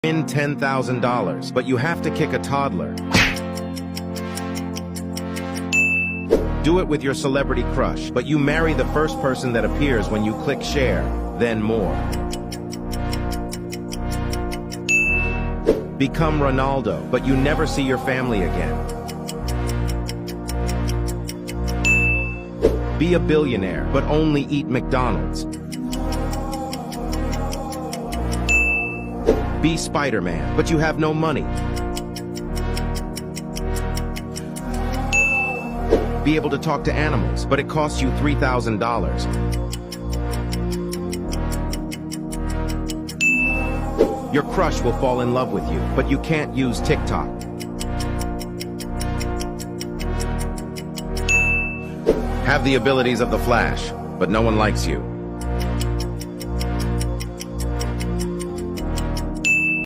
Win $10,000, but you have to kick a toddler. Do it with your celebrity crush, but you marry the first person that appears when you click share, then more. Become Ronaldo, but you never see your family again. Be a billionaire, but only eat McDonald's. Be Spider-Man, but you have no money. Be able to talk to animals, but it costs you $3,000. Your crush will fall in love with you, but you can't use TikTok. Have the abilities of the Flash, but no one likes you.